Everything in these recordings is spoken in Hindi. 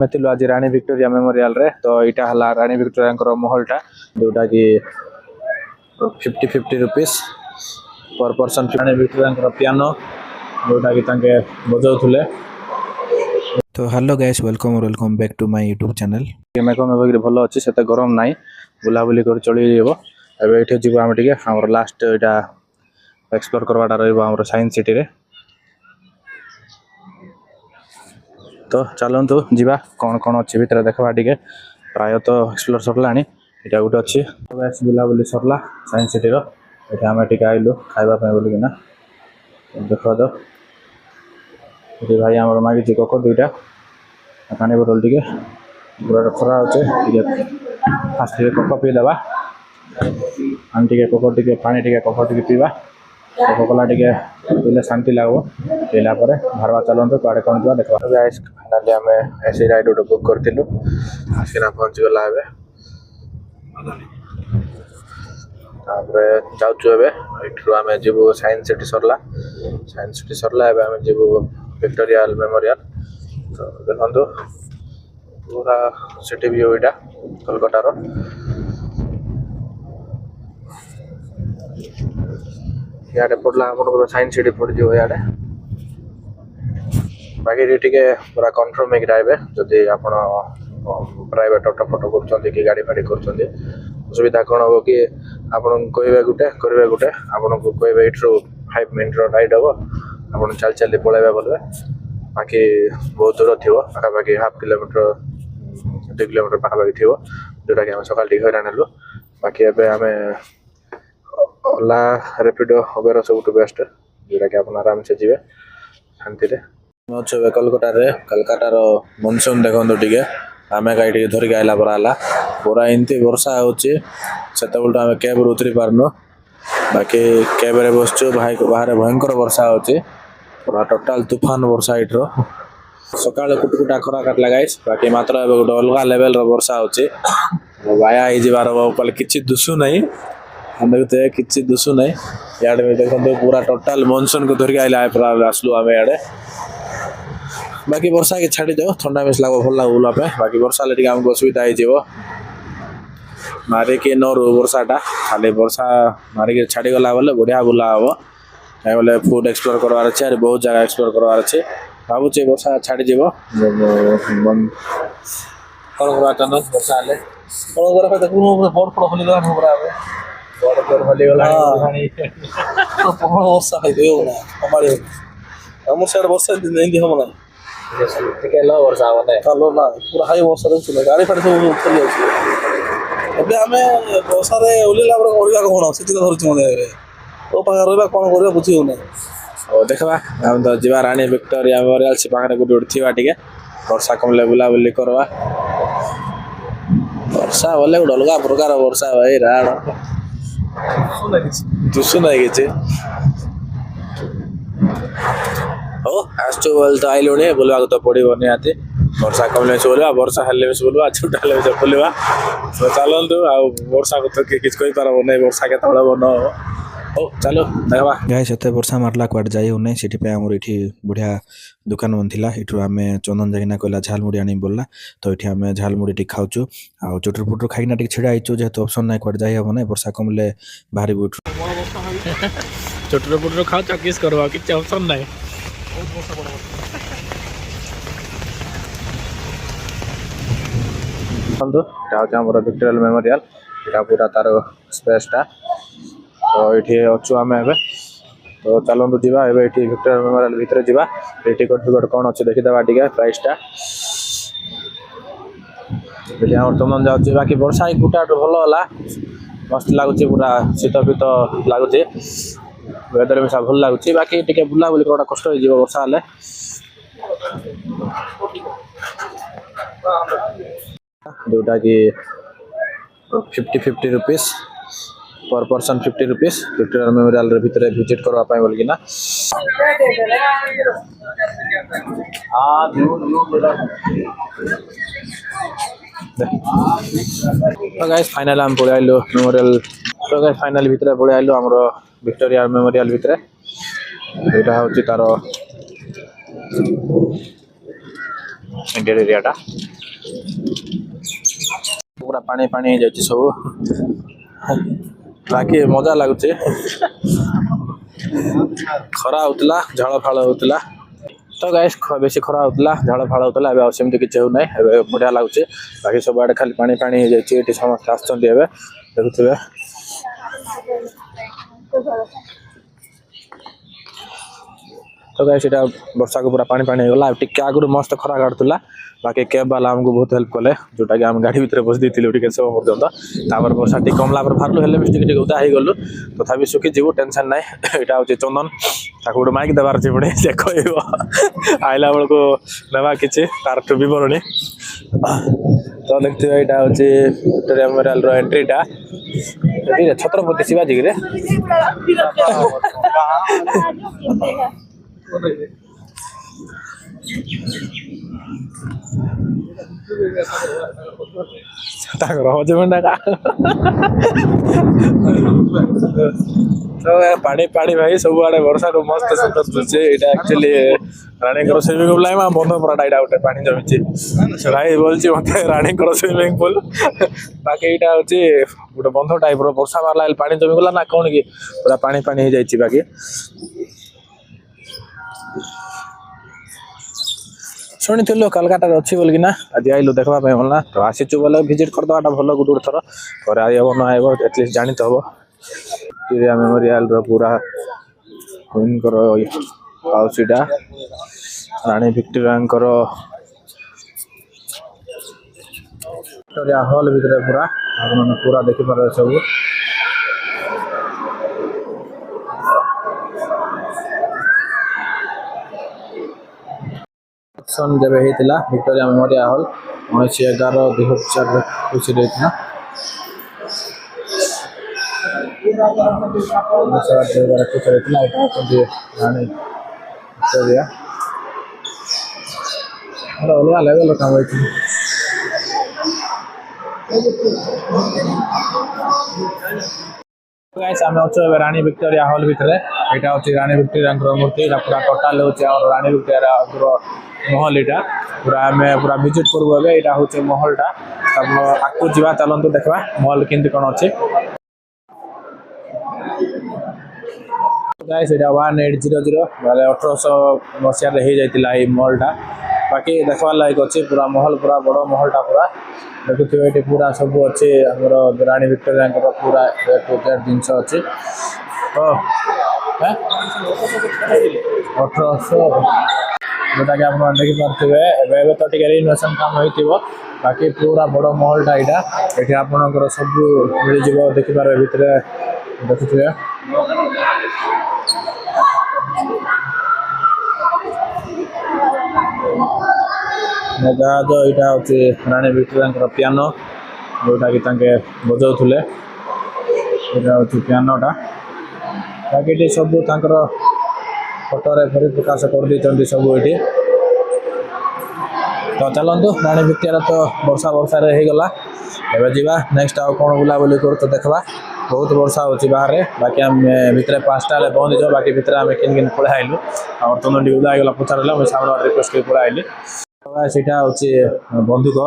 मैं आज रानी विक्टोरिया मेमोरियल रे तो यहाँ है रानी विक्टोरिया महलटा जोटा कि 50-50 रुपीस पर पर्सन। रानी विक्टोरिया पियानो जोटा कि बजाऊले। तो hello guys, welcome back to my YouTube channel. मेघ भल अच्छी से गरम ना बुलाबुली कर चल ये जी आम टे आम लास्ट यहाँ एक्सप्लोर करवाटा रहा साइंस सिटी रे। तो चलतु जीवा कौन कौन अच्छी भितर देखा टे प्राय तो एक्सप्लोर सरला यहाँ गोटे अच्छी बुलाबुली सरला साइंस सिटी ये आम टे आइलु खावाई बोलिकिना देख दो ये भाई आम मागिची कोको दुईटा पानी बोतल टे पूरा खरा अच्छे फास्ट कोको पीदेवा आम टे कोको टे पानी टे कोको टे पीवा कोकोला टे पीले शांति लगे पीला बाहर चलते कड़े कौन जा देखा। फाइनाली आम एसी राइड गोटे बुक करूँ आसिना पहुँचीगला जाऊँ आम जीवु साइंस सिटी सरला आम जीवु विक्टोरिया मेमोरियल। तो देखो पूरा सिटी व्यू यहाँ कोलकातार इे पड़ा आम साइंस सिटी पड़ जाए बाकी टे पूरा कन्फर्म होगा जदि आप प्राइवेट ऑटो फोटो कर गाड़ी फाड़ी कर असुविधा कौन हम कि आपन कहे गोटे करेंगे गोटे आपन को कहे यू 5 मिनट राइड हम आप चल चल पलैबा बोले बाकी बहुत दूर थी पाखापाखि हाफ किलोमीटर 2 किलोमीटर पाखापाखि थी जोटा कि सकाल टी हैरान हेलु। बाकी एबे आम ओला रेपिडो उबेर सब बेस्ट जोटा कि आप आराम से जी शांति अच्छे कोलकातार मनसून देखो टे आम गाड़ी धरिक आइला परा पूरा एमती वर्षा होची आम कैब उतरी पारनु बाकी कैब रे बसचु भाई बाहर भयंकर वर्षा होची पूरा टोटाल तूफान वर्षा इट्रो सकाल कुटकुटा खरा काटला गाइस बाकी मात्र गोटे अलग लेवल वर्षा होची बाया हो किसी दुसु नहीं देखते किसी दुसु नहीं इे देखते पूरा टोटाल मनसून को धरिक आइला आसलु आम इे बाकी वर्षा के छाड़ी दो ठंडा मिस लगे भल लगे बुलापे बाकी वर्षा हेल्ले आमको असुविधा हो मारिकी नरु वर्षाटा खाली वर्षा मारिकी छाड़ीगला बोले बढ़िया बुला हम कहीं बोले फूड एक्सप्लोर करवार अच्छे बहुत जगह एक्सप्लोर करवार अच्छे भावुचे वर्षा छाड़ीज कौन कर वर्षा हेल्ले कौन कर देखो बोर्ड फड़ हलिगला वर्षा आम सियाड़ वर्षा हम ना वर्षा ना पूरा हाई वर्षा गाड़ी फाड़ी सब चली जाए आम वर्षा ओल्ला ओढ़ा कौन से धरती मत तो पाखे रहा कौन कर बुझी हो देखा आम तो जा रानी विक्टोरिया मेमोरियल से पाखे गोटे गोटे थी टे वर्षा कमले बुलाबुली करवा वर्षा बोले गोटे अलग प्रकार वर्षा भाई राण दुसु ना कि हो आसचु बोल तो आइलु बुलवा तो पड़ो निहाती वर्षा कमले से बोलवा वर्षा हेल्ले से बोलवा छुटा हेल्ले से बोलवा तो चलतु वर्षा को तो किसी कही पार ना वर्षा के बन हो चलो देखा गाइस एते वर्षा मारला क्वाड जाई होनै सिटी पे हमर इठी बढ़िया दुकान मन थिला इठु आमे चंदन जागिना कहला झालमुड़ी आनी बोलला तो इठी आमे झालमुड़ी टी खाउछु आ चुटर पुटर खाइना टी छिड़ा आइछु जे तो ऑप्शन नै क्वाड जाई हो नै वर्षा कमले बाहरी बुठ चुटर पुटर खाउ त किस करवा किछ ऑप्शन नै विक्टोरिया मेमोरियल यहाँ पूरा तार स्पेसटा तो ये अच्छु आम ए तो चलतु जा विक्टोरिया मेमोरियल भितर जा टिकट फिकट कौन अच्छे देखीदे टे प्राइसटा चंदन जाऊँगी बाकी वर्षा गुटा भल है मस्त लगुच पूरा शीत फीत लगुच वेदर मिसा भल लगुच बाकी टे बुलाबुली करा कष्ट हो वर्षा हेल्ले जोटा कि 50-50 रुपीस पर पर्सन 50 रुपीस विक्टोरिया मेमोरियल भितर विजिट करवाई बोलिकिना तो गाइस फाइनल आम पड़े आइलु मेमोरियल तो गाइस फाइनल भितर पड़े आइलु आमर विक्टोरिया मेमोरियल भितर यहाँ हूँ तार इंडियन एरियाटा पूरा पानी पानी जाइए सब बाकी मजा लगुच खरा होता झाड़ फाड़ होता तो गाइस बेसी खरा होता झाड़ फाड़ होता है सेमती किसी होना बढ़िया लगुच बाकी सब आड़े खाली पानी पानी जाइए समस्त आसुँच देखुए तो गाइस इटा वर्षा को पूरा पानी पानी गला टिके आगु मस्त खरा काटुला बाकी कैब वाला हमको बहुत हेल्प कले जोटा कि आम गाड़ी भितर बस देती टे सब पर्यटन वर्षा टी कमला पर बाहर हेल्ले टे उदा हो गलु तथा सुखी जीव टेंशन ना यहाँ हूँ चंदन ताक गोटे माइक देवार अच्छे पुणी से कह आइला बेलू नेवा कि तार बरणी तो देखते यहाँ हूँ विक्टोरिया मेमोरियल एंट्रीटा छत्रपति शिवाजी रे तो पानी पानी भाई सब आड़े वर्षा को मस्त सुंदर एक्चुअली रानी स्विमिंग पूल बंद पड़ा यहाँ गोटे पानी जमी भाई बोलছি मत रानी स्विमिंग पूल बाकी यहाँ हूँ गोटे बंध टाइप वर्षा मारला पानी जमीगला ना कौन कि पूरा पानी पानी हो जाए बाकी शुणी थी कलकाता अच्छी बोलिकिना आज आइलु देखा भलना तो आसीचु बोले भिजिट करदेटा भल गोटे गोटे थर पर आइब न आइब एटलिस्ट जानी तो हम विक्टोरिया मेमोरियल पूरा हाउसटा रानी विक्टोरिया विक्टोरिया हॉल भितर पूरा पूरा देखिपारे सब जब होता विक्टोरिया मेमोरियल हॉल 19/11/2021 रानी विक्टोरिया अलग लेवल काम गाइस आम अच्छे रानी विक्टोरिया हॉल भितर यहाँ हूँ रानी विक्टोरिया मूर्ति पूरा टोटाल हूँ रानी विक्टोरिया महल यहाँ पूरा आम पूरा विजिट करूँ यहाँ हूँ महलटा आगू जा चलतु देखा महल केमती कौन अच्छे गाइस यहाँ 1800 बोले 1800 मसीह हो जाता है महलटा बाकी देखवार लायक अच्छे पूरा महल पूरा बड़ महलटा पूरा देखुए ये पूरा सब अच्छे आमर रानी विक्टोरिया पूरा जिनस अच्छे तो 1800 जोटा कि आप देखिपे एवं तो रिनोवेशन काम हो बाकी पूरा बड़ महलटा यहाँ ये आपंकर सब मिल जाव देखिपारे भितर देखुए जो यहाँ हूँ रानी विक्टोरिया पियानो जोटा कि बजाऊले यहाँ हूँ पियानोटा बाकी ये सब फोटोरे परिप्रकाश कर दी सब ये तो चलतु रानी विक्टोरिया तो वर्षा वर्षा होगला एवं जा नेक्स्ट आउ कौन बुलाबुली कर तो देखा बहुत वर्षा हो बाहर बाकी आम भितर 5टा पहुँच जाओ बाकी भितर आम किन किन पढ़ा आइलु और तुम उदा होगा पचारा मुझे सामने रिक्वेस्ट कर पढ़ा आइली सीटा हूँ बंधुक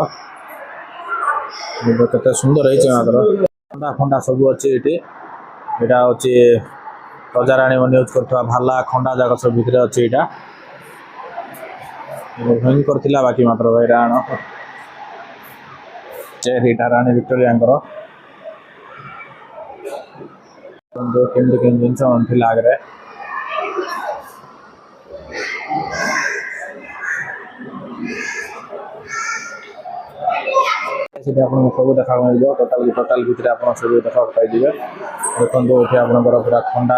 केते सुंदर है खंडा खंडा सब अच्छे ये यहाँ हूँ रजा राणी मन यूज कर भाला खंडा जाक सब भितर अच्छे यहाँ भयंकर बाकी मात्र हईराण चेहरा रानी विक्टोरिया केमती केम जिन आगे सब देखा मिल टोटाल भितर आप सब देखा पाई देखो ये आपंकर पूरा खंडा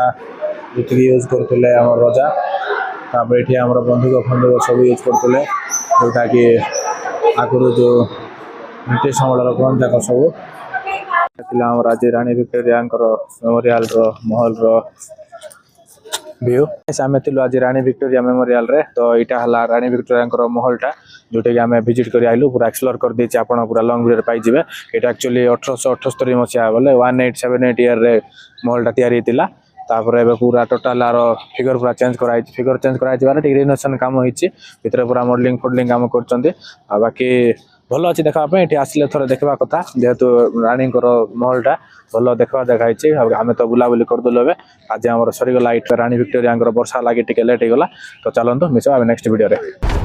जी यूज करते रजा तापर ये आम बंधुक फंधुक सब यूज करते जोटा कि आगुरी जो ब्रिटिश अमलर कौन जाक सब आज रानी विक्टोरिया मेमोरियल महल व्यू आम थी आज रानी विक्टोरिया मेमोरियल रे तो यहाँ है रानी विक्टोरिया महलटा जोटा कि आम विजिट कर आइलु पूरा एक्सप्लोर कर देछि आपण पूरा लंग वीडियो पाइबे ये एक्चुअली 1878 मसीहा बोले 1878 ईयर रे महलटा तैयारी होता तापर एबे पूरा टोटल आरो फिगर पूरा चेंज कराई फिगर चेंज कराई बारे टिक रिनोवेशन काम होईची भितर पूरा मॉडलिंग फॉडलिंग काम करचंदी आ बाकी भल अच्छी देखा ये आसले थोड़े देखा कथा जेहेतु रानी महलटा भल देखा देखाई आम तो बुलाबुली करदेलु ए आज आम सरीगला रानी विक्टोरिया वर्षा लगे टे लेट होगा तो चलतु मिस नेक्स्ट वीडियो रे।